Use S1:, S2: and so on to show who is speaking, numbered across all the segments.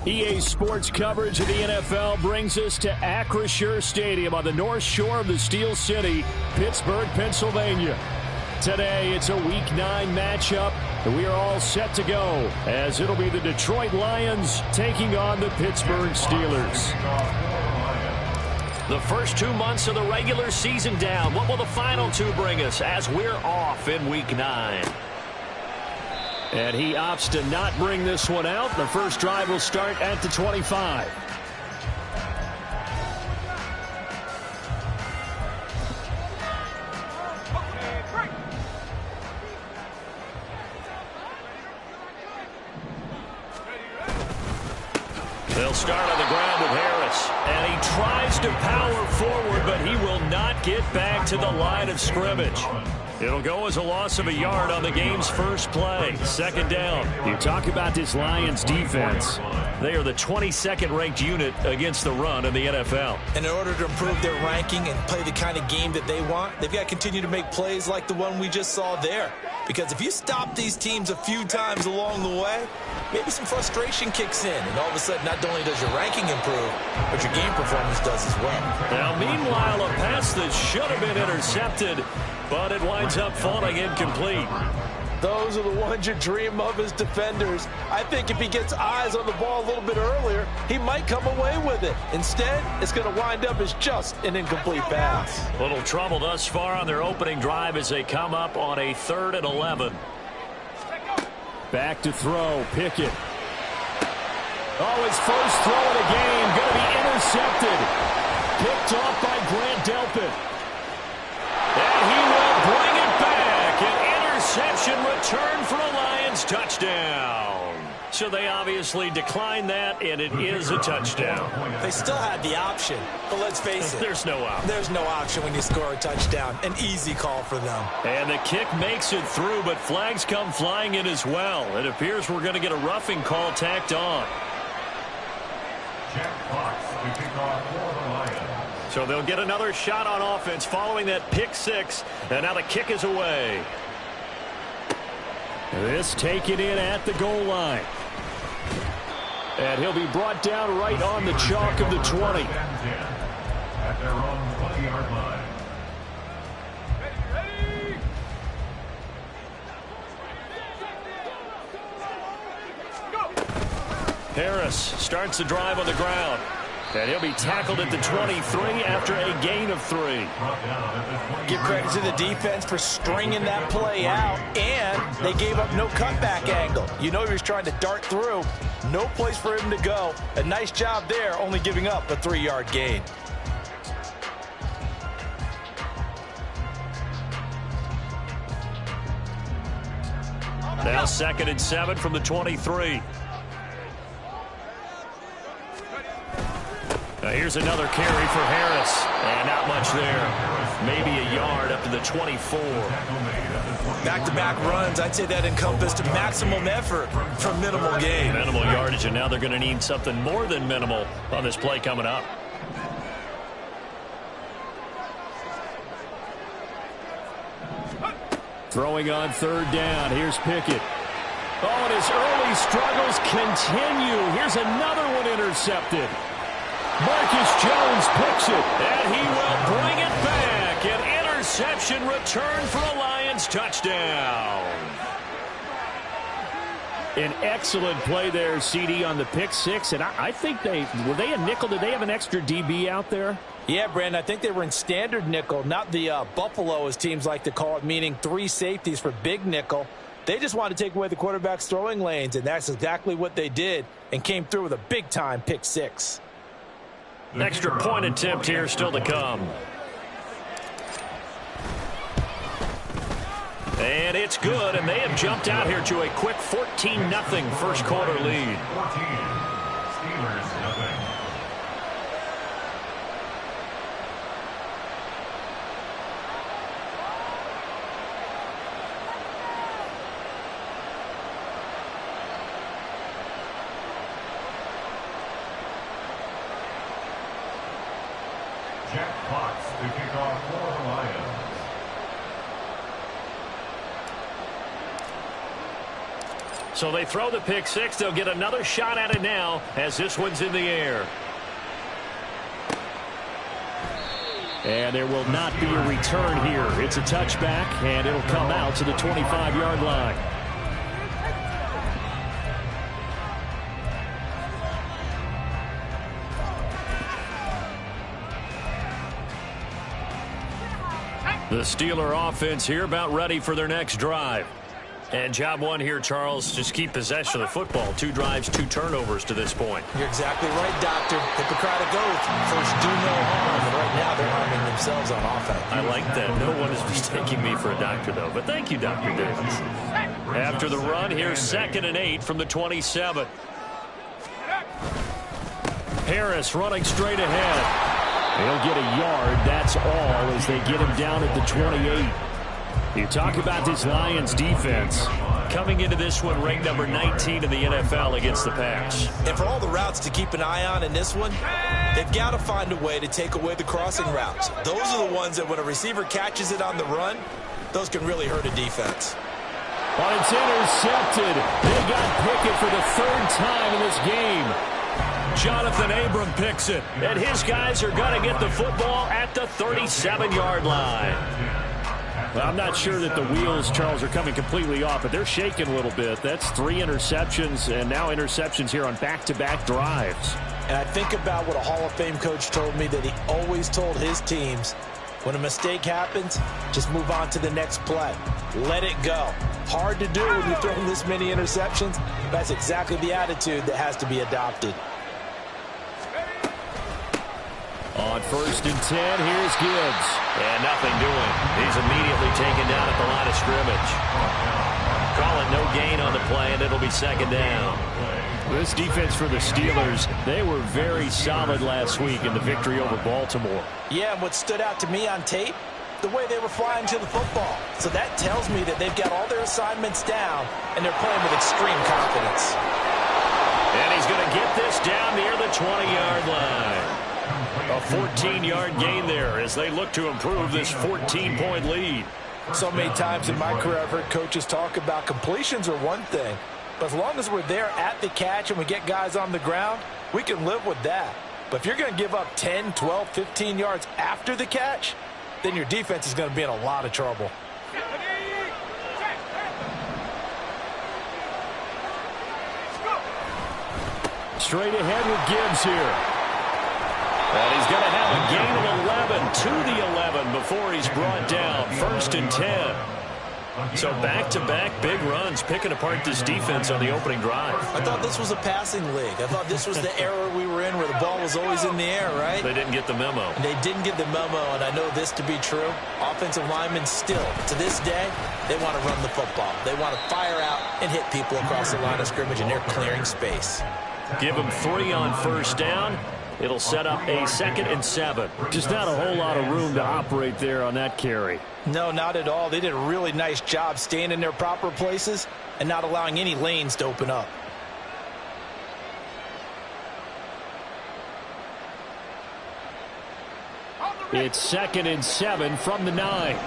S1: EA Sports coverage of the NFL brings us to Acrisure Stadium on the north shore of the Steel City, Pittsburgh, Pennsylvania. Today, it's a Week 9 matchup, and we are all set to go, as it'll be the Detroit Lions taking on the Pittsburgh Steelers. The first 2 months of the regular season down. What will the final 2 bring us as we're off in Week 9? And he opts to not bring this one out. The first drive will start at the 25. They'll start on the ground with Harris. And he tries to power forward, but he will not get back to the line of scrimmage. It'll go as a loss of a yard on the game's first play. Second down. You talk about this Lions defense. They are the 22nd ranked unit against the run in the NFL.
S2: And in order to improve their ranking and play the kind of game that they want, they've got to continue to make plays like the one we just saw there. Because if you stop these teams a few times along the way, maybe some frustration kicks in. And all of a sudden, not only does your ranking improve, but your game performance does as well.
S1: Now, meanwhile, a pass that should have been intercepted, but it winds up falling incomplete.
S3: Those are the ones you dream of as defenders. I think if he gets eyes on the ball a little bit earlier, he might come away with it. Instead, it's going to wind up as just an incomplete pass.
S1: Little trouble thus far on their opening drive as they come up on a 3rd and 11. Back to throw, Pickett. Oh, his first throw of the game going to be intercepted. Picked off by Grant Delpit. And he will bring it back. An interception return for a Lions touchdown. So they obviously declined that, and it is a touchdown.
S2: They still had the option, but let's face it.
S1: There's no option.
S2: There's no option when you score a touchdown. An easy call for them.
S1: And the kick makes it through, but flags come flying in as well. It appears we're going to get a roughing call tacked on. So they'll get another shot on offense following that pick six, and now the kick is away. This taken in at the goal line. And he'll be brought down right on the chalk of the 20.
S4: At their own 20-yard line.
S1: Harris starts the drive on the ground. And he'll be tackled at the 23 after a gain of 3.
S3: Give credit to the defense for stringing that play out, and they gave up no cutback angle. You know he was trying to dart through. No place for him to go. A nice job there, only giving up a 3-yard gain.
S1: Now 2nd and 7 from the 23. Now here's another carry for Harris. And not much there. Maybe a yard up to the 24.
S2: Back-to-back runs, I'd say that encompassed maximum effort for minimal gain.
S1: Minimal yardage, and now they're going to need something more than minimal on this play coming up. Throwing on 3rd down. Here's Pickett. Oh, and his early struggles continue. Here's another one intercepted. Marcus Jones picks it, and he will bring it back. An interception return for a Lions touchdown. An excellent play there, CD, on the pick six. And I think were they a nickel? Did they have an extra DB out there?
S3: Yeah, Brandon, I think they were in standard nickel, not the Buffalo, as teams like to call it, meaning 3 safeties for big nickel. They just wanted to take away the quarterback's throwing lanes, and that's exactly what they did and came through with a big-time pick six.
S1: Extra point attempt here still to come. And it's good, and they have jumped out here to a quick 14-0 first quarter lead.
S4: 14. Steelers, nothing. Jack Fox to kick off for the Lions.
S1: So they throw the pick six. They'll get another shot at it now as this one's in the air. And there will not be a return here. It's a touchback, and it'll come out to the 25-yard line. The Steeler offense here about ready for their next drive. And job one here, Charles, just keep possession of the football. 2 drives, 2 turnovers to this point.
S2: You're exactly right, Doctor. Hippocratic oath. First, do no harm. And right now, they're harming themselves on offense.
S1: I like that. No one is mistaking me for a doctor, though. But thank you, Dr. Davis. After the run, here's 2nd and 8 from the 27. Harris running straight ahead. He'll get a yard. That's all as they get him down at the 28. You talk about this Lions defense coming into this one ranked number 19 in the NFL against the pass.
S2: And for all the routes to keep an eye on in this one, they've got to find a way to take away the crossing routes. Those are the ones that when a receiver catches it on the run, those can really hurt a defense.
S1: But it's intercepted. They got Pickett for the 3rd time in this game. Jonathan Abram picks it, and his guys are going to get the football at the 37-yard line. Well, I'm not sure that the wheels, Charles, are coming completely off, but they're shaking a little bit. That's 3 interceptions, and now interceptions here on back-to-back drives.
S2: And I think about what a Hall of Fame coach told me that he always told his teams, when a mistake happens, just move on to the next play. Let it go. Hard to do when you're throwing this many interceptions. That's exactly the attitude that has to be adopted.
S1: On 1st and 10, here's Gibbs. And nothing doing. He's immediately taken down at the line of scrimmage. Call it no gain on the play, and it'll be 2nd down. This defense for the Steelers, they were very solid last week in the victory over Baltimore.
S2: Yeah, and what stood out to me on tape, the way they were flying to the football. So that tells me that they've got all their assignments down, and they're playing with extreme confidence.
S1: And he's going to get this down near the 20-yard line. A 14-yard gain there as they look to improve this 14-point lead.
S2: So many times in my career I've heard coaches talk about completions are one thing, but as long as we're there at the catch and we get guys on the ground, we can live with that. But if you're going to give up 10, 12, 15 yards after the catch, then your defense is going to be in a lot of trouble.
S1: Straight ahead with Gibbs here. And he's going to have a gain of 11 to the 11 before he's brought down. 1st and 10. So back-to-back big runs picking apart this defense on the opening drive.
S2: I thought this was a passing league. I thought this was the era we were in where the ball was always in the air, right?
S1: They didn't get the memo.
S2: And they didn't get the memo, and I know this to be true. Offensive linemen still, to this day, they want to run the football. They want to fire out and hit people across the line of scrimmage, and they're clearing space.
S1: Give them 3 on 1st down. It'll set up a 2nd and 7. Just not a whole lot of room to operate there on that carry.
S2: No, not at all. They did a really nice job staying in their proper places and not allowing any lanes to open up.
S1: It's 2nd and 7 from the 9.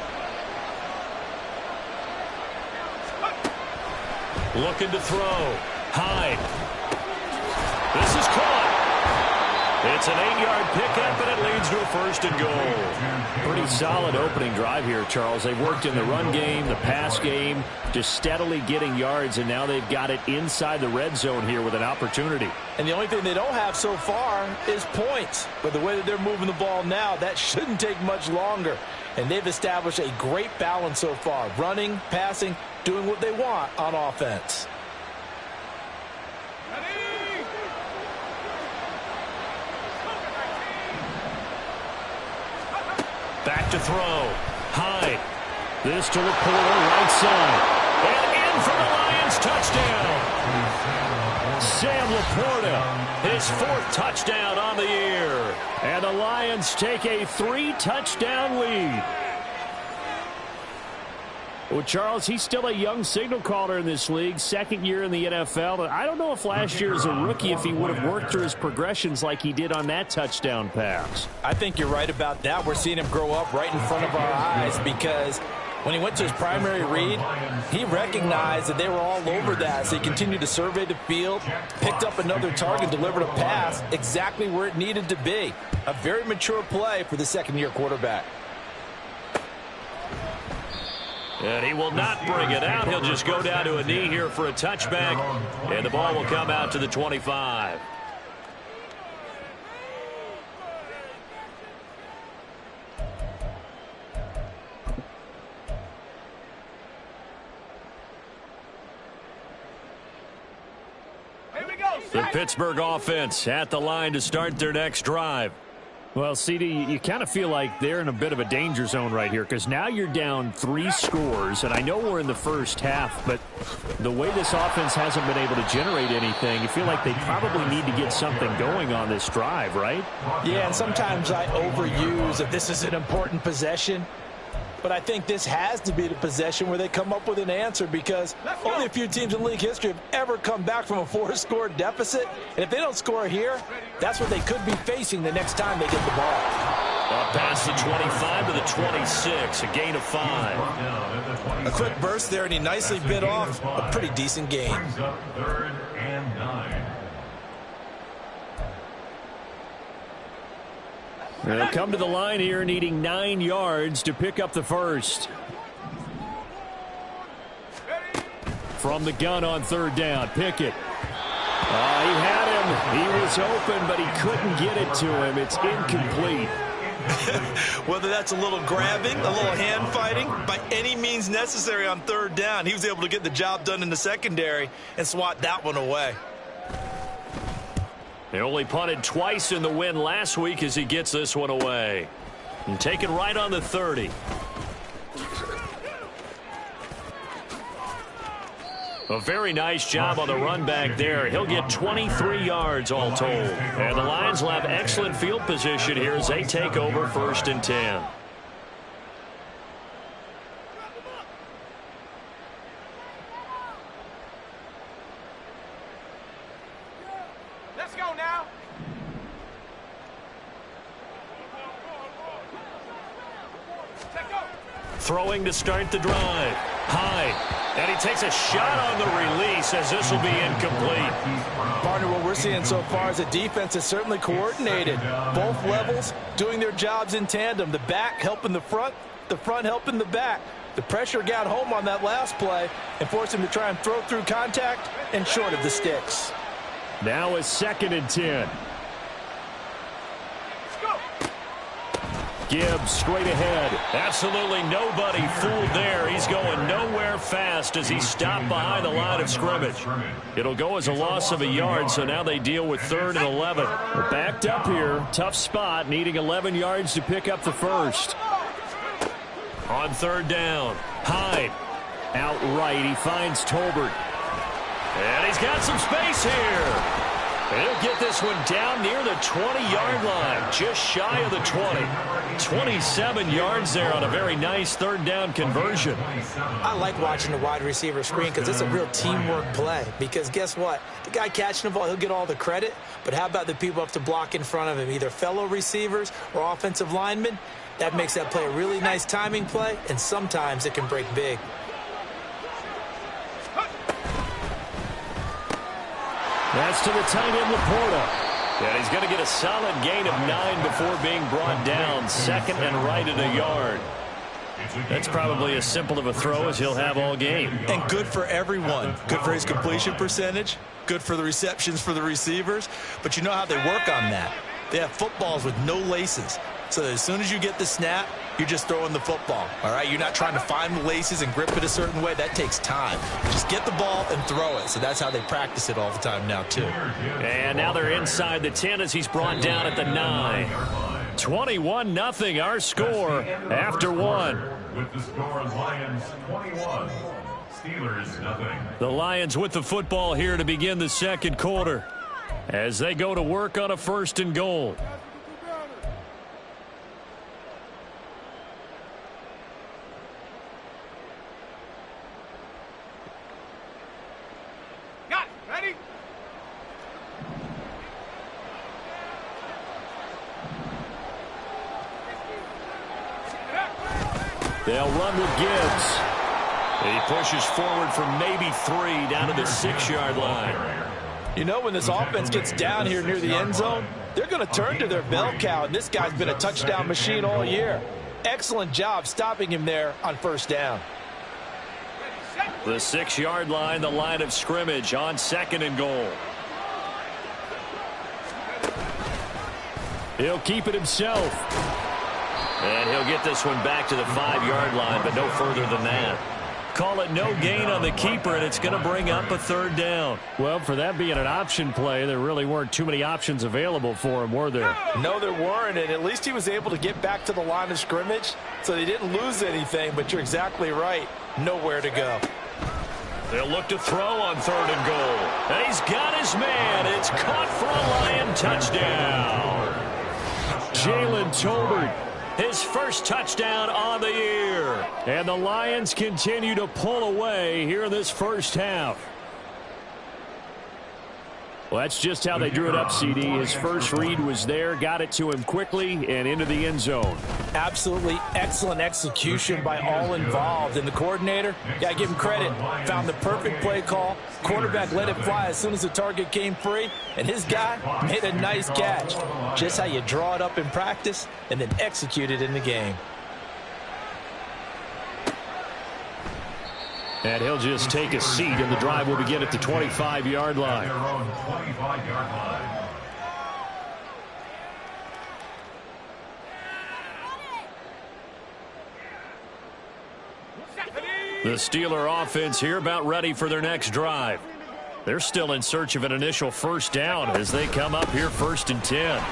S1: Looking to throw. Hyde. This is caught. It's an 8-yard pickup, and it leads to a 1st and goal. Pretty solid opening drive here, Charles. They've worked in the run game, the pass game, just steadily getting yards, and now they've got it inside the red zone here with an opportunity.
S2: And the only thing they don't have so far is points. But the way that they're moving the ball now, that shouldn't take much longer. And they've established a great balance so far. Running, passing, doing what they want on offense.
S1: Back to throw. Hyde. This to Laporta, right side. And in for the Lions, touchdown. Sam Laporta, his 4th touchdown on the year. And the Lions take a 3-touchdown lead. Well, Charles, he's still a young signal caller in this league, second year in the NFL. I don't know if last year as a rookie if he would have worked through his progressions like he did on that touchdown pass.
S3: I think you're right about that. We're seeing him grow up right in front of our eyes because when he went to his primary read, he recognized that they were all over that. So he continued to survey the field, picked up another target, delivered a pass exactly where it needed to be. A very mature play for the second-year quarterback.
S1: And he will not bring it out. He'll just go down to a knee here for a touchback. And the ball will come out to the 25. The Pittsburgh offense at the line to start their next drive. Well, CD, you kind of feel like they're in a bit of a danger zone right here because now you're down 3 scores, and I know we're in the first half, but the way this offense hasn't been able to generate anything, you feel like they probably need to get something going on this drive, right?
S3: Yeah, and sometimes I overuse that this is an important possession. But I think this has to be the possession where they come up with an answer because only a few teams in league history have ever come back from a 4-score deficit. And if they don't score here, that's what they could be facing the next time they get the ball.
S1: Up past the 25 to the 26, a gain of 5.
S2: A quick burst there, and he nicely bit off a pretty decent gain.
S4: Third and 9.
S1: They'll come to the line here needing 9 yards to pick up the first. From the gun on third down, Pickett. He had him. He was open, but he couldn't get it to him. It's incomplete.
S2: Whether that's a little grabbing, a little hand fighting, by any means necessary on third down, he was able to get the job done in the secondary and swat that one away.
S1: They only punted twice in the win last week as he gets this one away. And taken right on the 30. A very nice job on the run back there. He'll get 23 yards all told. And the Lions will have excellent field position here as they take over 1st and 10.
S5: Let's go now.
S1: Throwing to start the drive. High. And he takes a shot on the release as this will be incomplete.
S3: Partner, what we're seeing so far is a defense is certainly coordinated. Both levels doing their jobs in tandem. The back helping the front helping the back. The pressure got home on that last play and forced him to try and throw through contact and short of the sticks.
S1: Now is 2nd and 10. Gibbs straight ahead. Absolutely nobody fooled there. He's going nowhere fast as he's stopped behind the line of scrimmage. It'll go as a loss of a yard, so now they deal with 3rd and 11. We're backed up here. Tough spot, needing 11 yards to pick up the first. On 3rd down, Hyde. Out right, he finds Tolbert. And he's got some space here. He'll get this one down near the 20-yard line, just shy of the 20. 27 yards there on a very nice 3rd down conversion.
S3: I like watching the wide receiver screen because it's a real teamwork play. Because guess what? The guy catching the ball, he'll get all the credit. But how about the people up to block in front of him, either fellow receivers or offensive linemen? That makes that play a really nice timing play, and sometimes it can break big.
S1: That's to the tight end, Laporta. And he's going to get a solid gain of 9 before being brought down. 2nd and right at a yard. That's probably as simple of a throw as he'll have all game.
S2: And good for everyone. Good for his completion percentage. Good for the receptions for the receivers. But you know how they work on that. They have footballs with no laces. So as soon as you get the snap, you're just throwing the football. All right, you're not trying to find the laces and grip it a certain way. That takes time. Just get the ball and throw it. So that's how they practice it all the time now, too.
S1: And now they're inside the 10 as he's brought down at the 9. 21-0 our score after 1.
S4: With the score, Lions 21, Steelers nothing.
S1: The Lions with the football here to begin the 2nd quarter as they go to work on a 1st and goal. They'll run with Gibbs. He pushes forward for maybe 3 down to the 6-yard line.
S3: You know, when this offense gets down here near the end zone, they're going to turn to their bell cow, and this guy's been a touchdown machine all year. Excellent job stopping him there on first down.
S1: The 6-yard line, the line of scrimmage on 2nd and goal. He'll keep it himself. And he'll get this one back to the 5-yard line, but no further than that. Call it no gain on the keeper, and it's going to bring up a 3rd down.
S6: Well, for that being an option play, there really weren't too many options available for him, were there?
S3: No, there weren't, and at least he was able to get back to the line of scrimmage, so they didn't lose anything, but you're exactly right. Nowhere to go.
S1: They'll look to throw on 3rd and goal. And he's got his man. It's caught for a Lion touchdown. Jalen Tolbert, his first touchdown on the year. And the Lions continue to pull away here in this first half. Well, that's just how they drew it up, CD. His first read was there, got it to him quickly, and into the end zone.
S3: Absolutely excellent execution by all involved. And the coordinator, yeah, give him credit, found the perfect play call. Quarterback let it fly as soon as the target came free, and his guy made a nice catch. Just how you draw it up in practice and then execute it in the game.
S1: And he'll just take a seat, and the drive will begin at the 25-yard line. The Steeler offense here about ready for their next drive. They're still in search of an initial first down as they come up here 1st and 10.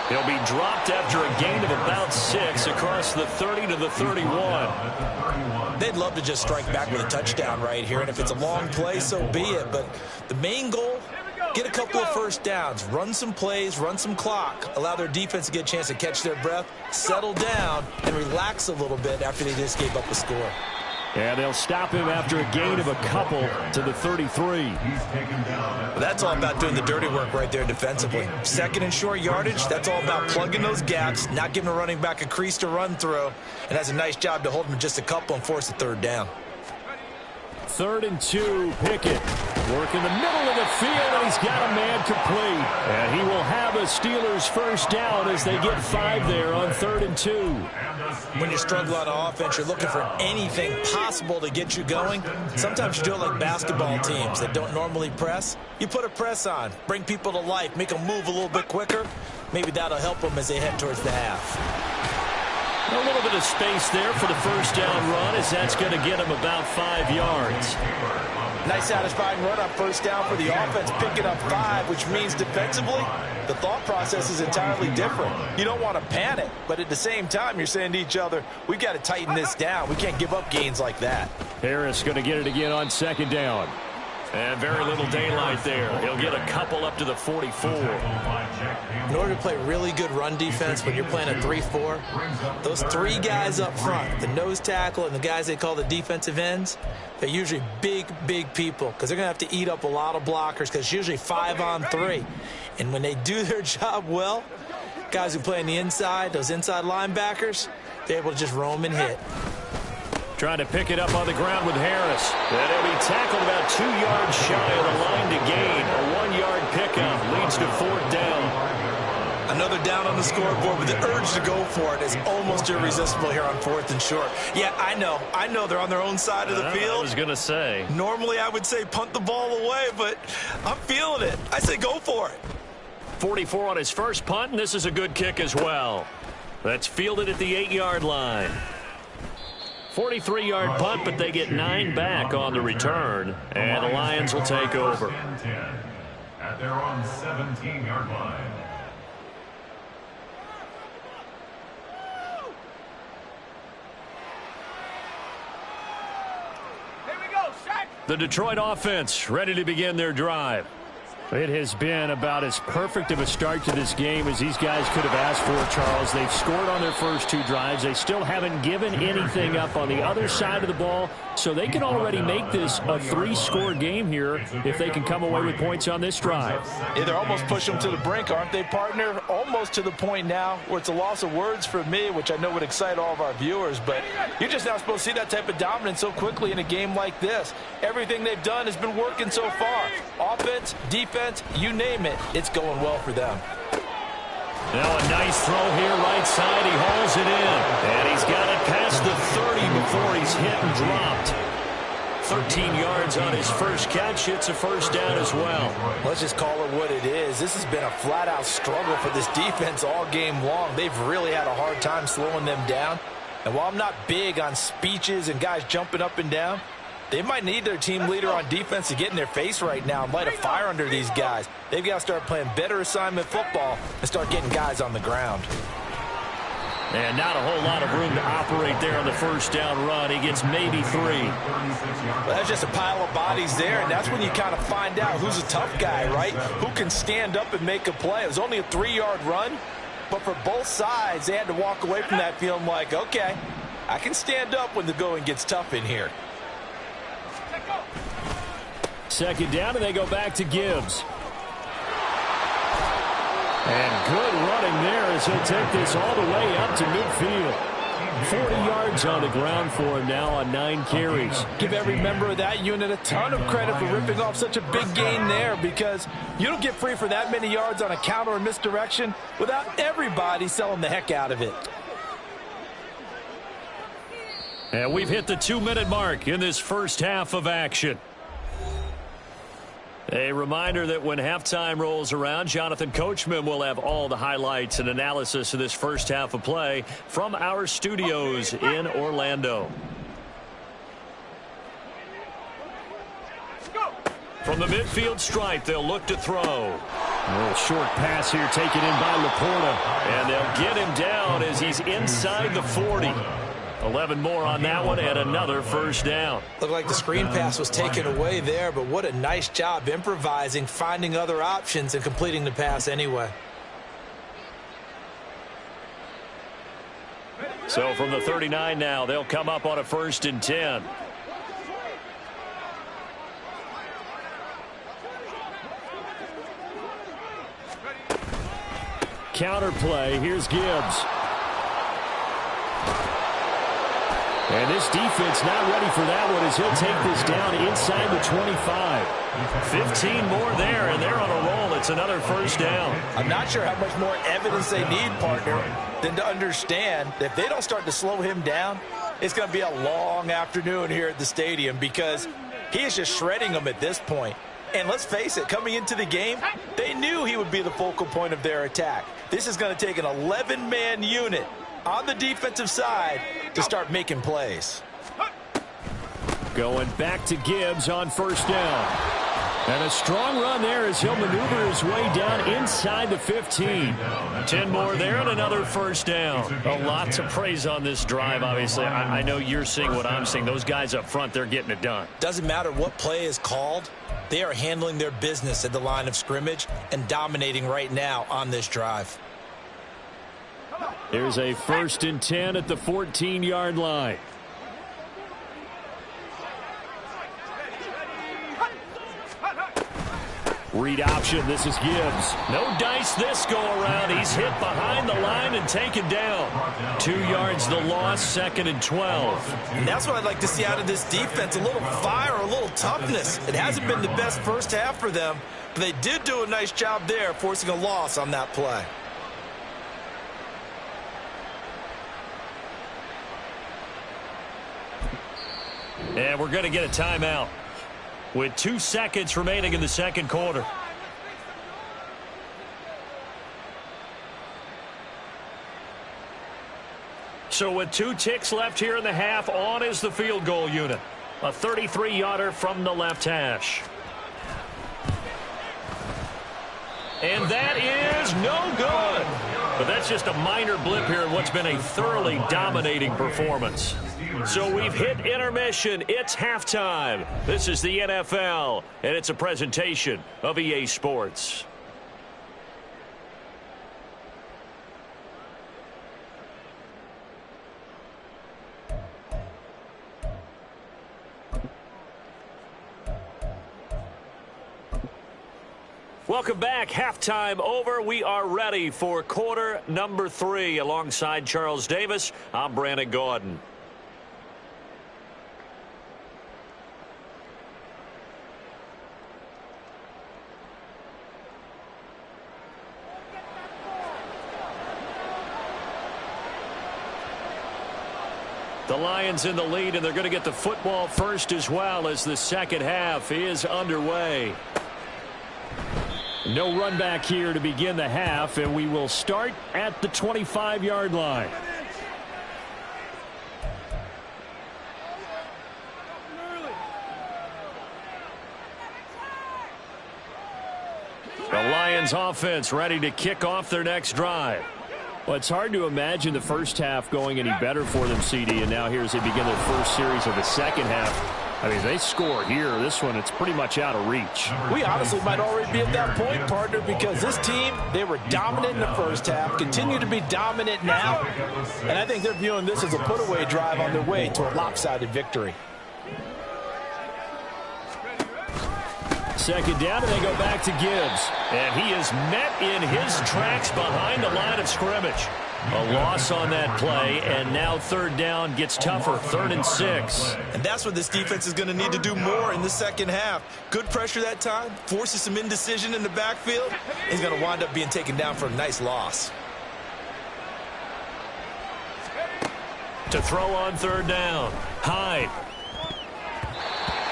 S1: He'll be dropped after a gain of about 6 across the 30 to the 31.
S3: They'd love to just strike back with a touchdown right here, and if it's a long play, so be it. But the main goal, get a couple of first downs, run some plays, run some clock, allow their defense to get a chance to catch their breath, settle down, and relax a little bit after they just gave up a score.
S1: And they'll stop him after a gain of a couple to the 33.
S3: Well, that's all about doing the dirty work right there defensively. 2nd and short yardage, that's all about plugging those gaps, not giving a running back a crease to run through, and has a nice job to hold him just a couple and force a 3rd down.
S1: 3rd and 2, Pickett. Work in the middle of the field, and he's got a man complete. And he will have a Steelers first down as they get 5 there on 3rd and 2.
S3: When you struggle on offense, you're looking for anything possible to get you going. Sometimes you do it like basketball teams that don't normally press. You put a press on, bring people to life, make them move a little bit quicker. Maybe that'll help them as they head towards the half.
S1: A little bit of space there for the first down run as that's going to get him about 5 yards.
S3: Nice satisfying run on first down for the offense, picking up 5, which means defensively, the thought process is entirely different. You don't want to panic, but at the same time, you're saying to each other, we've got to tighten this down. We can't give up gains like that.
S1: Harris going to get it again on 2nd down. And very little daylight there. He'll get a couple up to the 44.
S3: In order to play really good run defense when you're playing a 3-4, those 3 guys up front, the nose tackle and the guys they call the defensive ends, they're usually big people because they're going to have to eat up a lot of blockers because it's usually 5 on 3. And when they do their job well, guys who play on the inside, those inside linebackers, they're able to just roam and hit.
S1: Trying to pick it up on the ground with Harris. And he'll be tackled about 2 yards shy of the line to gain. A 1-yard pickup leads to 4th down.
S3: Another down on the scoreboard, but the urge to go for it is almost irresistible here on 4th and short. Yeah, I know they're on their own side of the field.
S1: I was going to say.
S3: Normally I would say punt the ball away, but I'm feeling it. I say go for it.
S1: 44 on his first punt, and this is a good kick as well. That's fielded at the 8-yard line. 43-yard punt, but they get 9 back on the return, and the Lions will take over.
S4: At their own 17-yard line.
S1: The Detroit offense ready to begin their drive.
S6: It has been about as perfect of a start to this game as these guys could have asked for, Charles. They've scored on their first 2 drives. They still haven't given anything up on the other side of the ball, so they can already make this a 3-score game here if they can come away with points on this drive.
S3: Yeah, they're almost pushing them to the brink, aren't they, partner? Almost to the point now where it's a loss of words for me, which I know would excite all of our viewers, but you're just not supposed to see that type of dominance so quickly in a game like this. Everything they've done has been working so far. Offense, defense, you name it, it's going well for them.
S6: Now a nice throw here right side. He hauls it in. And he's got it past the 30 before he's hit and dropped. 13 yards on his first catch. It's a first down as well.
S3: Let's just call it what it is. This has been a flat-out struggle for this defense all game long. They've really had a hard time slowing them down. And while I'm not big on speeches and guys jumping up and down, they might need their team leader on defense to get in their face right now and light a fire under these guys. They've got to start playing better assignment football and start getting guys on the ground.
S6: And not a whole lot of room to operate there on the first down run. He gets maybe 3.
S3: Well, that's just a pile of bodies there, and that's when you kind of find out who's a tough guy, right? Who can stand up and make a play. It was only a 3-yard run, but for both sides, they had to walk away from that feeling like, okay, I can stand up when the going gets tough in here.
S6: Second down, and they go back to Gibbs. And good running there as he'll take this all the way up to midfield. 40 yards on the ground for him now on 9 carries.
S3: Give every member of that unit a ton of credit for ripping off such a big gain there, because you don't get free for that many yards on a counter or misdirection without everybody selling the heck out of it.
S6: And we've hit the 2-minute mark in this first half of action. A reminder that when halftime rolls around, Jonathan Coachman will have all the highlights and analysis of this first half of play from our studios in Orlando. From the midfield stripe, they'll look to throw. A little short pass here taken in by Laporta. And they'll get him down as he's inside the 40. 11 more on that one and another first down.
S3: Looked like the screen pass was taken away there, but what a nice job improvising, finding other options, and completing the pass anyway.
S6: So from the 39 now, they'll come up on a 1st and 10. Counter play. Here's Gibbs. And this defense not ready for that one as he'll take this down inside the 25. 15 more there, and they're on a roll. It's another first down.
S3: I'm not sure how much more evidence they need, partner, than to understand that if they don't start to slow him down, it's going to be a long afternoon here at the stadium, because he is just shredding them at this point. And let's face it, coming into the game, they knew he would be the focal point of their attack. This is going to take an 11-man unit on the defensive side to start making plays.
S6: Going back to Gibbs on first down. And a strong run there as he'll maneuver his way down inside the 15. 10 more there and another first down. A lot to praise on this drive, obviously. I know you're seeing what I'm seeing. Those guys up front, they're getting it done.
S3: Doesn't matter what play is called. They are handling their business at the line of scrimmage and dominating right now on this drive.
S6: Here's a 1st and 10 at the 14-yard line. Read option. This is Gibbs. No dice this go around. He's hit behind the line and taken down. 2 yards the loss, 2nd and 12.
S3: And that's what I'd like to see out of this defense. A little fire, a little toughness. It hasn't been the best first half for them, but they did do a nice job there, forcing a loss on that play.
S6: And we're going to get a timeout with 2 seconds remaining in the second quarter. So with 2 ticks left here in the half, on is the field goal unit. A 33-yarder from the left hash. And that is no good. But that's just a minor blip here in what's been a thoroughly dominating performance. So we've hit intermission. It's halftime. This is the NFL, and it's a presentation of EA Sports. Welcome back. Halftime over. We are ready for quarter number 3. Alongside Charles Davis, I'm Brandon Gaudin. The Lions in the lead, and they're going to get the football first as well as the second half is underway. No run back here to begin the half, and we will start at the 25-yard line. The Lions offense ready to kick off their next drive. Well, it's hard to imagine the first half going any better for them, CD, and now here as they begin their first series of the second half. I mean, they score here. This one, it's pretty much out of reach.
S3: We honestly might already be at that point, partner, because this team, they were dominant in the first half, continue to be dominant now, and I think they're viewing this as a put-away drive on their way to a lopsided victory.
S6: Second down, and they go back to Gibbs. And he is met in his tracks behind the line of scrimmage. A loss on that play, and now third down gets tougher, 3rd and 6.
S2: And that's what this defense is going to need to do more in the second half. Good pressure that time, forces some indecision in the backfield. He's going to wind up being taken down for a nice loss.
S6: To throw on third down, Hyde.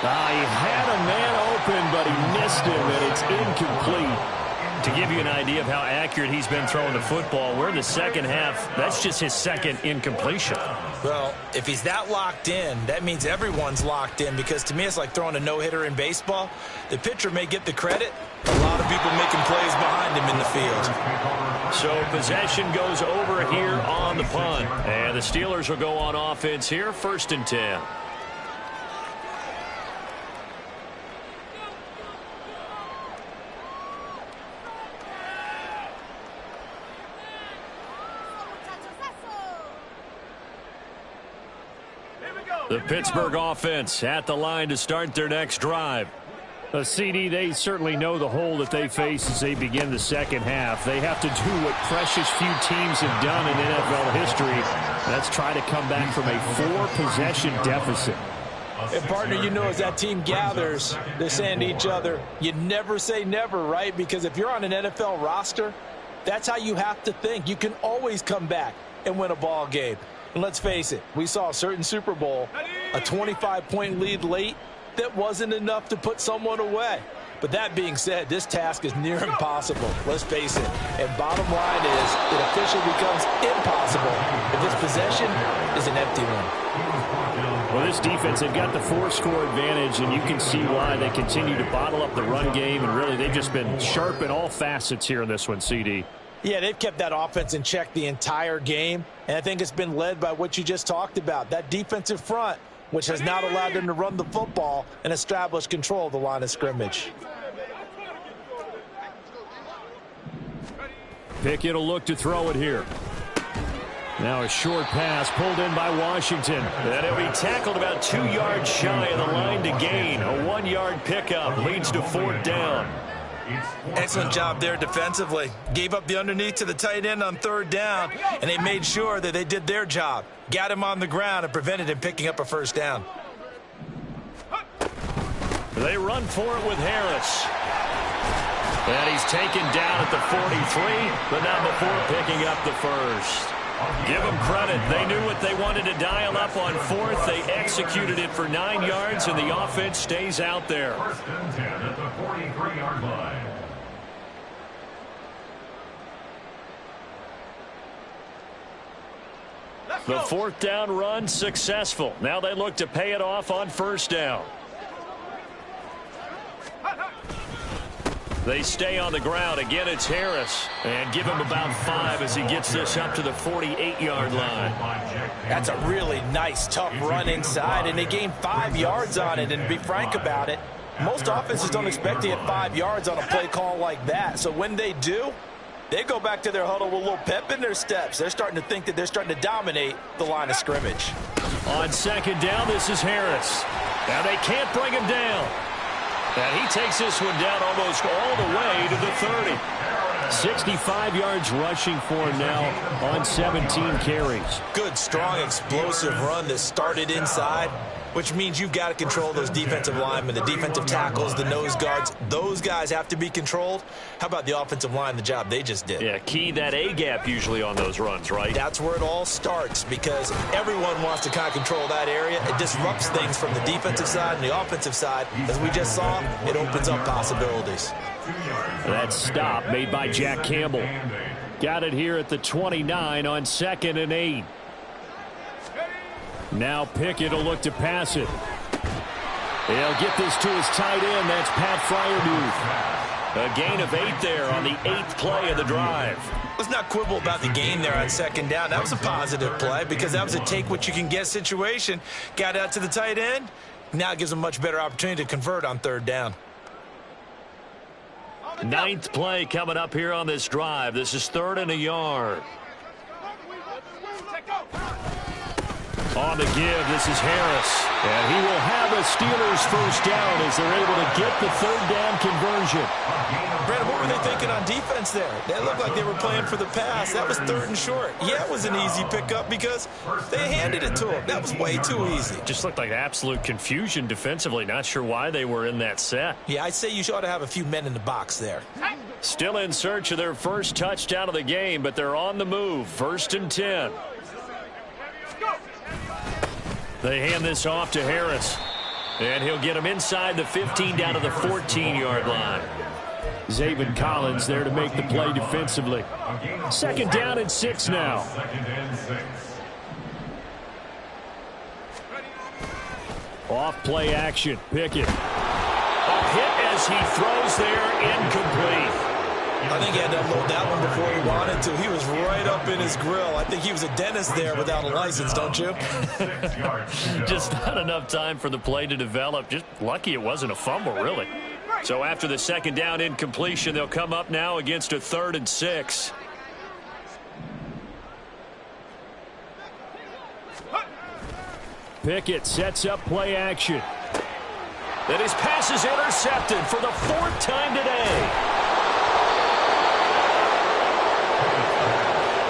S6: He had a man open, but he missed him, and it's incomplete. To give you an idea of how accurate he's been throwing the football, we're in the second half. That's just his second incompletion.
S2: Well, if he's that locked in, that means everyone's locked in, because to me it's like throwing a no-hitter in baseball. The pitcher may get the credit. A lot of people making plays behind him in the field.
S6: So possession goes over here on the punt. And the Steelers will go on offense here, 1st and 10. The Pittsburgh offense at the line to start their next drive. CD, they certainly know the hole that they face as they begin the second half. They have to do what precious few teams have done in NFL history. That's try to come back from a 4-possession deficit.
S3: And, partner, you know, as that team gathers, they're saying to each other, you never say never, right? Because if you're on an NFL roster, that's how you have to think. You can always come back and win a ball game. And let's face it, we saw a certain Super Bowl, a 25-point lead late, that wasn't enough to put someone away. But that being said, this task is near impossible. Let's face it. And bottom line is, it officially becomes impossible if this possession is an empty one.
S6: Well, this defense, they've got the 4-score advantage, and you can see why they continue to bottle up the run game. And really, they've just been sharp in all facets here in this one, CD.
S3: Yeah, they've kept that offense in check the entire game, and I think it's been led by what you just talked about, that defensive front, which has not allowed them to run the football and establish control of the line of scrimmage.
S6: Pickett will look to throw it here. Now a short pass pulled in by Washington. And it'll be tackled about 2 yards shy of the line to gain. A 1-yard pickup leads to 4th down.
S2: Excellent job there defensively. Gave up the underneath to the tight end on 3rd down, and they made sure that they did their job. Got him on the ground and prevented him picking up a 1st down.
S6: They run for it with Harris. And he's taken down at the 43, but not before picking up the 1st. Give them credit. They knew what they wanted to dial up on 4th. They executed it for 9 yards, and the offense stays out there.
S4: 1st and 10 at the 43-yard line.
S6: The 4th down run successful. Now they look to pay it off on 1st down. They stay on the ground. Again, it's Harris. And give him about 5 as he gets this up to the 48-yard line.
S3: That's a really nice, tough run inside, and they gained 5 yards on it. And to be frank about it, most offenses don't expect to get 5 yards on a play call like that. So when they do, they go back to their huddle with a little pep in their steps. They're starting to think that they're starting to dominate the line of scrimmage.
S6: On second down, this is Harris. Now they can't bring him down. And he takes this one down almost all the way to the 30. 65 yards rushing for him now on 17 carries.
S3: Good, strong, explosive run that started inside, which means you've got to control those defensive linemen, the defensive tackles, the nose guards. Those guys have to be controlled. How about the offensive line, the job they just did?
S6: Yeah, key that A-gap usually on those runs, right?
S3: That's where it all starts because everyone wants to kind of control that area. It disrupts things from the defensive side and the offensive side. As we just saw, it opens up possibilities.
S6: That stop made by Jack Campbell. Got it here at the 29 on 2nd and 8. Now Pickett will look to pass it. He'll get this to his tight end. That's Pat Fryermuth. A gain of 8 there on the 8th play of the drive.
S3: Let's not quibble about the gain there on second down. That was a positive play because that was a take-what-you-can-get situation. Got out to the tight end. Now it gives them a much better opportunity to convert on 3rd down.
S6: 9th play coming up here on this drive. This is 3rd and a yard. On the give, this is Harris. And he will have a Steelers first down as they're able to get the 3rd down conversion.
S3: Brandon, what were they thinking on defense there? They looked like they were playing for the pass. That was 3rd and short. Yeah, it was an easy pickup because they handed it to him. That was way too easy.
S6: Just looked like absolute confusion defensively. Not sure why they were in that set.
S3: Yeah, I'd say you ought to have a few men in the box there.
S6: Still in search of their first touchdown of the game, but they're on the move. 1st and 10. They hand this off to Harris. And he'll get him inside the 15 down to the 14-yard line. Zaven Collins there to make the play defensively. 2nd down and 6 now. Off play action. Pickett. A hit as he throws there, incomplete.
S3: I think he had to unload that one before he wanted to. He was right up in his grill. I think he was a dentist there without a license, don't you?
S6: Just not enough time for the play to develop. Just lucky it wasn't a fumble, really. So after the 2nd down incompletion, they'll come up now against a 3rd and 6. Pickett sets up play action. Then his pass is intercepted for the 4th time today.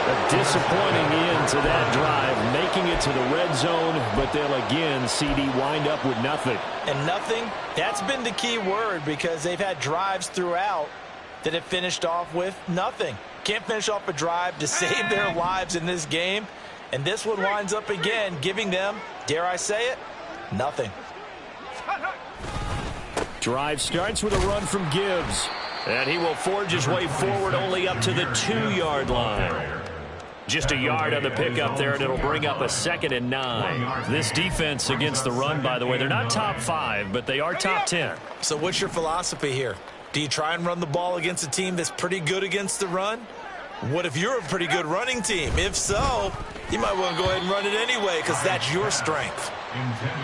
S6: A disappointing end to that drive, making it to the red zone, but they'll again, CD, wind up with nothing.
S3: And nothing, that's been the key word because they've had drives throughout that have finished off with nothing. Can't finish off a drive to save their lives in this game. And this one winds up again, giving them, dare I say it, nothing.
S6: Drive starts with a run from Gibbs. And he will forge his way forward only up to the 2-yard line. Just a yard on the pickup there, and it'll bring up a 2nd and 9. This defense against the run, by the way, they're not top 5, but they are top 10.
S3: So what's your philosophy here? Do you try and run the ball against a team that's pretty good against the run? What if you're a pretty good running team? If so, you might want to go ahead and run it anyway because that's your strength.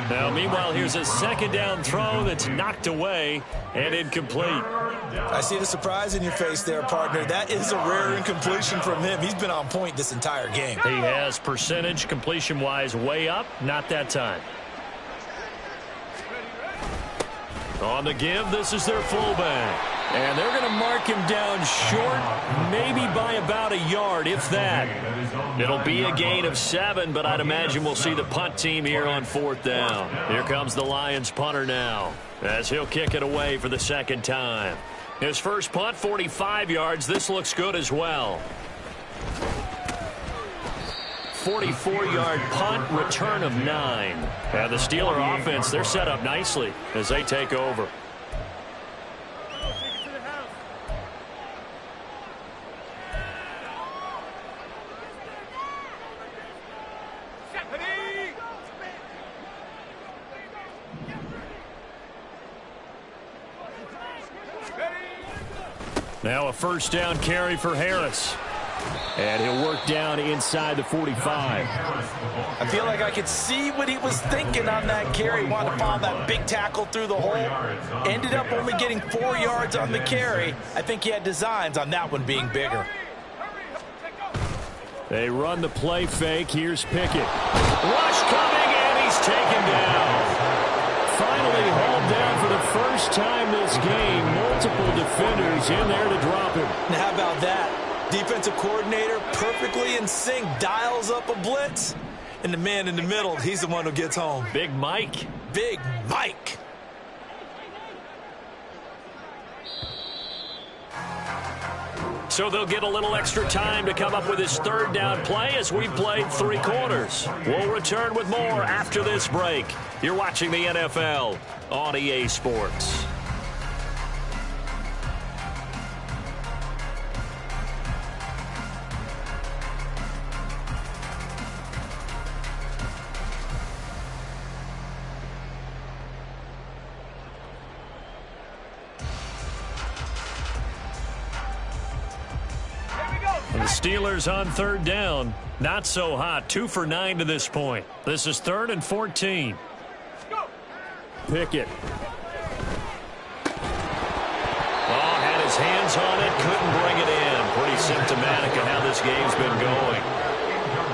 S6: Now, meanwhile, here's a 2nd down throw that's knocked away and incomplete.
S3: I see the surprise in your face there, partner. That is a rare incompletion from him. He's been on point this entire game.
S6: He has percentage completion-wise way up, not that time. On the give, this is their fullback. And they're going to mark him down short, maybe by about a yard, if that. It'll be a gain of 7, but I'd imagine we'll see the punt team here on 4th down. Here comes the Lions punter now, as he'll kick it away for the 2nd time. His first punt, 45 yards. This looks good as well. 44-yard punt, return of 9. And the Steeler offense, they're set up nicely as they take over. Now a first down carry for Harris. And he'll work down inside the 45.
S3: I feel like I could see what he was thinking on that carry. Wanted to follow that big tackle through the hole. Ended up only getting 4 yards on the carry. I think he had designs on that one being bigger.
S6: They run the play fake. Here's Pickett. Rush coming, and he's taken down. Finally hauled down for the first time this game. Multiple defenders in there to drop him.
S3: Now how about that? Defensive coordinator perfectly in sync, dials up a blitz, and the man in the middle, he's the one who gets home.
S6: Big Mike.
S3: Big Mike.
S6: So they'll get a little extra time to come up with his third down play as we've played 3 quarters. We'll return with more after this break. You're watching the NFL on EA Sports. The Steelers on third down. Not so hot. 2 for 9 to this point. This is 3rd and 14. Pickett. Oh, had his hands on it. Couldn't bring it in. Pretty symptomatic of how this game's been going.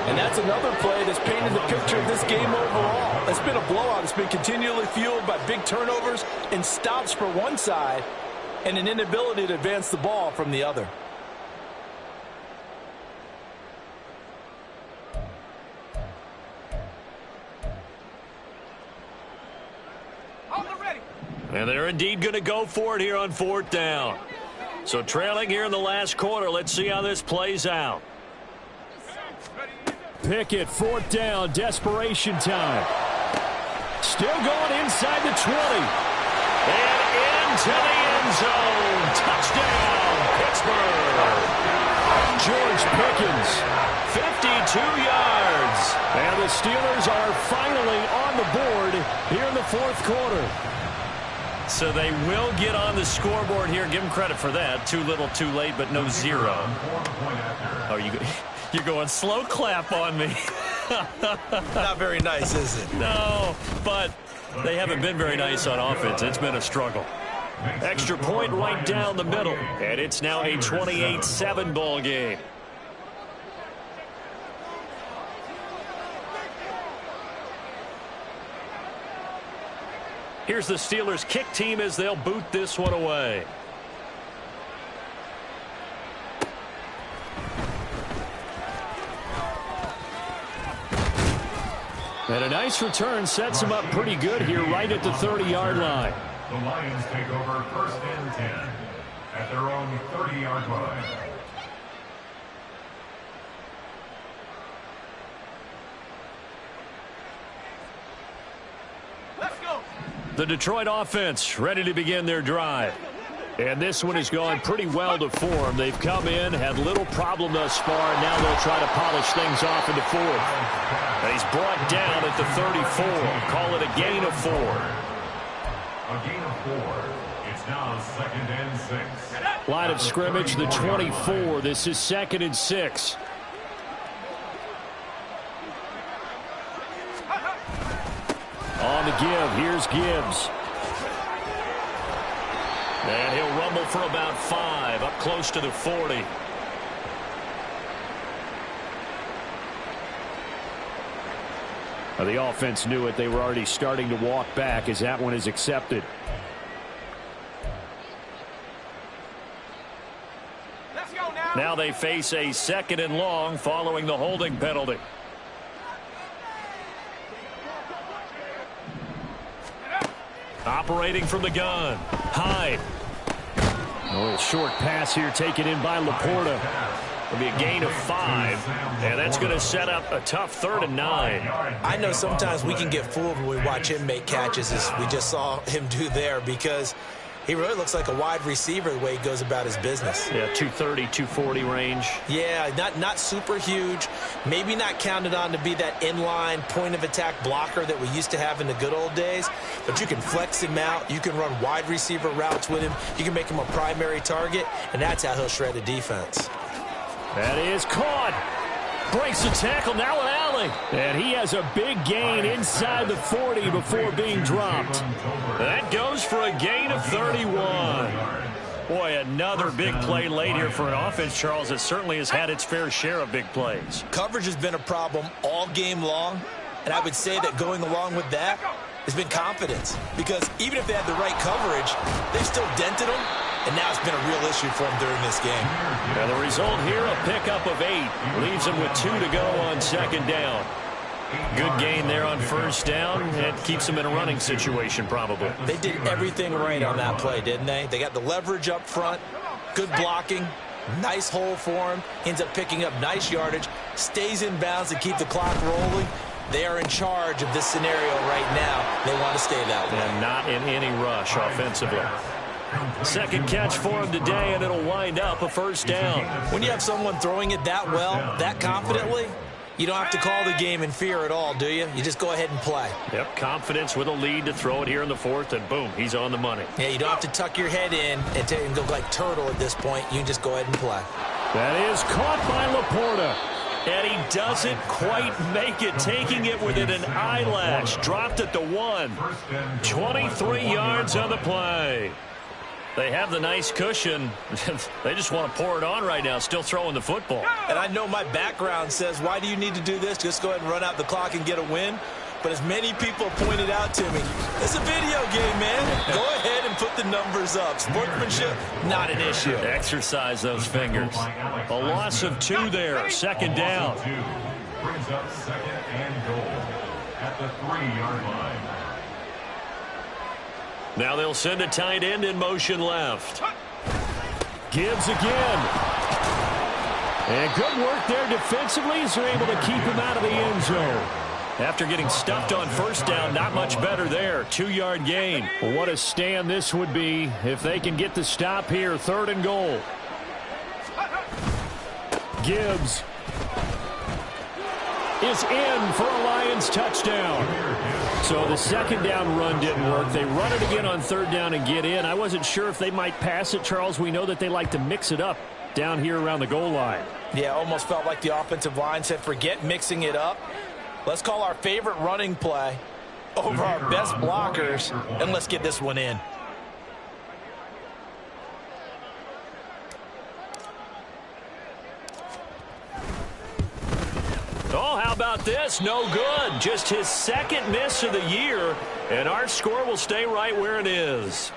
S3: And that's another play that's painted the picture of this game overall. It's been a blowout. It's been continually fueled by big turnovers and stops for one side and an inability to advance the ball from the other.
S6: And they're indeed going to go for it here on 4th down. So trailing here in the last quarter. Let's see how this plays out. Pickett, 4th down, desperation time. Still going inside the 20. And into the end zone. Touchdown, Pittsburgh. George Pickens, 52 yards. And the Steelers are finally on the board here in the 4th quarter. So they will get on the scoreboard here. Give them credit for that. Too little, too late, but no 0. Oh, you're going slow clap on me.
S3: Not very nice, is it?
S6: No, but they haven't been very nice on offense. It's been a struggle. Extra point right down the middle. And it's now a 28-7 ball game. Here's the Steelers kick team as they'll boot this one away. And a nice return sets him up pretty good here right at the 30-yard line.
S4: The Lions take over 1st and 10 at their own 30-yard line.
S6: The Detroit offense ready to begin their drive. And this one has gone pretty well to form. They've come in, had little problem thus far, and now they'll try to polish things off in the 4th. And he's brought down at the 34. Call it a gain of 4.
S4: A gain of 4. It's now 2nd and 6.
S6: Line of scrimmage, the 24. This is 2nd and 6. On the give, here's Gibbs. And he'll rumble for about 5, up close to the 40. Well, the offense knew it. They were already starting to walk back as that one is accepted.
S5: Let's go now.
S6: Now they face a 2nd and long following the holding penalty. Operating from the gun. Hyde. A little short pass here taken in by Laporta. It'll be a gain of 5. And that's going to set up a tough 3rd and 9.
S3: I know sometimes we can get fooled when we watch him make catches, as we just saw him do there, because
S2: He really looks like a wide receiver the way he goes about his business.
S6: Yeah, 230, 240 range.
S2: Yeah, not super huge. Maybe not counted on to be that inline point-of-attack blocker that we used to have in the good old days. But you can flex him out. You can run wide receiver routes with him. You can make him a primary target, and that's how he'll shred a defense.
S6: That is caught. Breaks the tackle, now an alley. And he has a big gain inside the 40 before being dropped. That goes for a gain of 31. Boy, another big play late here for an offense, Charles, that certainly has had its fair share of big plays.
S2: Coverage has been a problem all game long, and I would say that going along with that has been confidence. Because even if they had the right coverage, they've still dented them. And now it's been a real issue for him during this game.
S6: And the result here, a pickup of 8. Leaves him with 2 to go on second down. Good gain there on first down. And keeps him in a running situation, probably.
S2: They did everything right on that play, didn't they? They got the leverage up front, good blocking, nice hole for him. Ends up picking up nice yardage, stays in bounds to keep the clock rolling. They are in charge of this scenario right now. They want to stay that way.
S6: And not in any rush offensively. Second catch for him today, and it'll wind up a first down.
S2: When you have someone throwing it that well, that confidently, you don't have to call the game in fear at all, do you? You just go ahead and play.
S6: Yep, confidence with a lead to throw it here in the 4th, and boom, he's on the money.
S2: Yeah, you don't have to tuck your head in and go like turtle at this point. You can just go ahead and play.
S6: That is caught by Laporta. And he doesn't quite make it, taking it within an eyelash. Dropped at the 1. 23 yards on the play. They have the nice cushion. They just want to pour it on right now, still throwing the football.
S2: And I know my background says, why do you need to do this? Just go ahead and run out the clock and get a win. But as many people pointed out to me, it's a video game, man. Go ahead and put the numbers up. Sportsmanship, not an issue.
S6: Exercise those fingers. A loss of 2 there. Second down.
S4: Brings up second and goal at the 3-yard line.
S6: Now they'll send a tight end in motion left. Gibbs again. And good work there defensively as they're able to keep him out of the end zone. After getting stuffed on first down, not much better there. 2-yard gain. Well, what a stand this would be if they can get the stop here. 3rd and goal. Gibbs is in for a Lions touchdown. So the second down run didn't work. They run it again on 3rd down and get in. I wasn't sure if they might pass it, Charles. We know that they like to mix it up down here around the goal line.
S2: Yeah, almost felt like the offensive line said, forget mixing it up. Let's call our favorite running play over our best blockers, and let's get this one in.
S6: Oh, how about this? No good. Just his 2nd miss of the year, and our score will stay right where it is.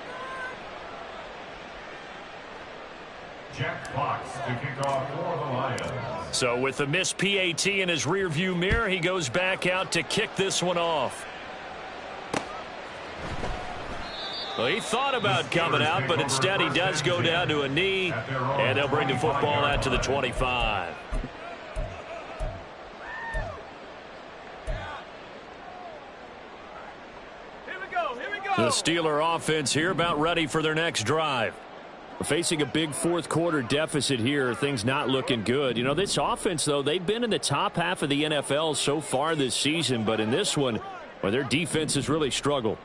S4: Jack Fox to kick off for the Lions.
S6: So with the missed PAT in his rearview mirror, he goes back out to kick this one off. Well, he thought about coming out, but instead he does go down to a knee, and they'll bring the football out to the 25. The Steeler offense here about ready for their next drive. We're facing a big 4th quarter deficit here. Things not looking good. You know, this offense, though, they've been in the top half of the NFL so far this season. But in this one, well, their defense has really struggled.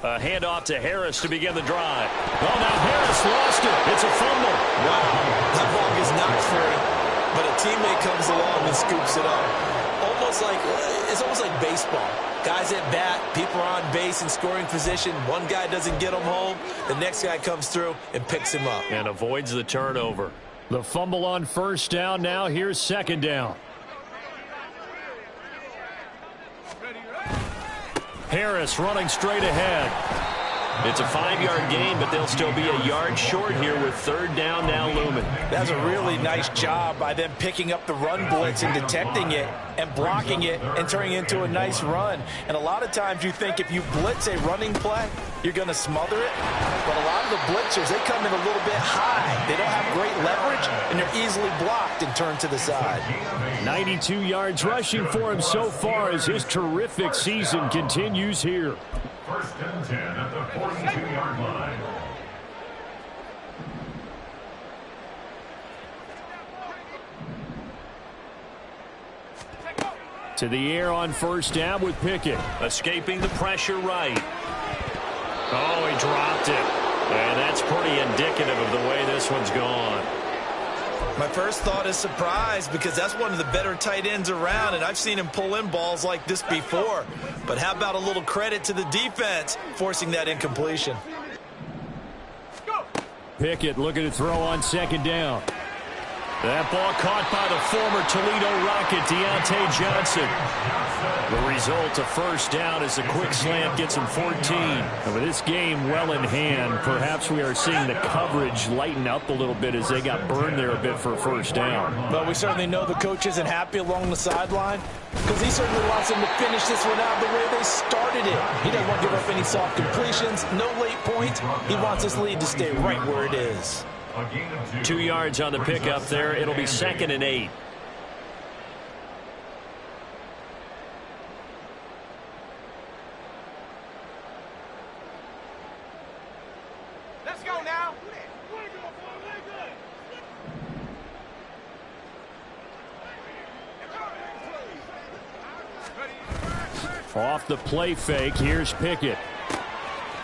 S6: A handoff to Harris to begin the drive. Oh, now Harris lost it. It's a fumble.
S2: Wow, that ball is not free. But a teammate comes along and scoops it up. It's almost like baseball. Guys at bat, people are on base in scoring position. One guy doesn't get him home. The next guy comes through and picks him up.
S6: And avoids the turnover. The fumble on first down. Now here's 2nd down. Harris running straight ahead. It's a 5-yard gain, but they'll still be a yard short here with 3rd down now looming.
S2: That's a really nice job by them picking up the run blitz and detecting it and blocking it and turning it into a nice run. And a lot of times you think if you blitz a running play, you're going to smother it. But a lot of the blitzers, they come in a little bit high. They don't have great leverage, and they're easily blocked and turned to the side.
S6: 92 yards rushing for him so far as his terrific season continues here.
S4: First and 10 at the 42-yard line.
S6: To the air on first down with Pickett. Escaping the pressure right. Oh, he dropped it. And that's pretty indicative of the way this one's gone.
S2: My first thought is surprise because that's one of the better tight ends around, and I've seen him pull in balls like this before. But how about a little credit to the defense forcing that incompletion?
S6: Pickett looking to throw on second down. That ball caught by the former Toledo Rocket, Deontay Johnson. The result, a first down as a quick slant gets him 14. And with this game well in hand, perhaps we are seeing the coverage lighten up a little bit as they got burned there a bit for a first down.
S3: But we certainly know the coach isn't happy along the sideline because he certainly wants them to finish this one out the way they started it. He doesn't want to give up any soft completions, no late points. He wants his lead to stay right where it is.
S6: 2 yards on the pickup there. It'll be 2nd and 8.
S5: Let's go now.
S6: Off the play fake, here's Pickett.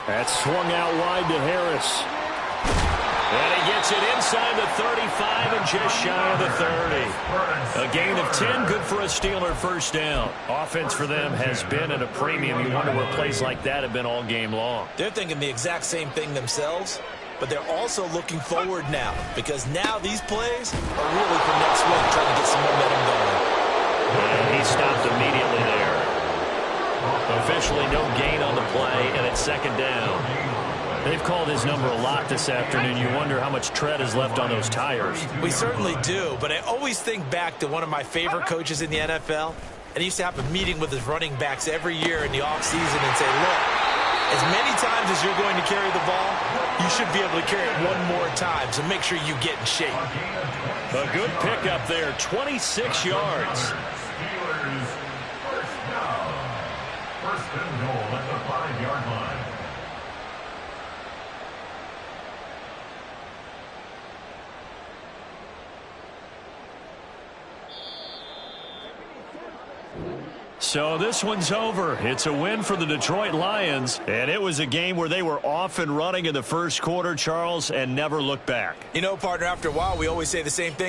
S6: That's swung out wide to Harris. And he gets it inside the 35 and just shy of the 30. A gain of 10, good for a Steeler first down. Offense for them has been at a premium. You wonder where plays like that have been all game long.
S2: They're thinking the exact same thing themselves, but they're also looking forward now because now these plays are really for next week, trying to get some momentum going.
S6: And he stopped immediately there. Officially no gain on the play, and it's second down. They've called his number a lot this afternoon. You wonder how much tread is left on those tires.
S2: We certainly do, but I always think back to one of my favorite coaches in the NFL, and he used to have a meeting with his running backs every year in the offseason and say, look, as many times as you're going to carry the ball, you should be able to carry it one more time, so make sure you get in shape.
S6: A good pickup there, 26 yards.
S4: Steelers first down. First and goal at the 5-yard line.
S6: So this one's over. It's a win for the Detroit Lions, and it was a game where they were off and running in the first quarter, Charles, and never looked back.
S2: You know, partner, after a while, we always say the same thing.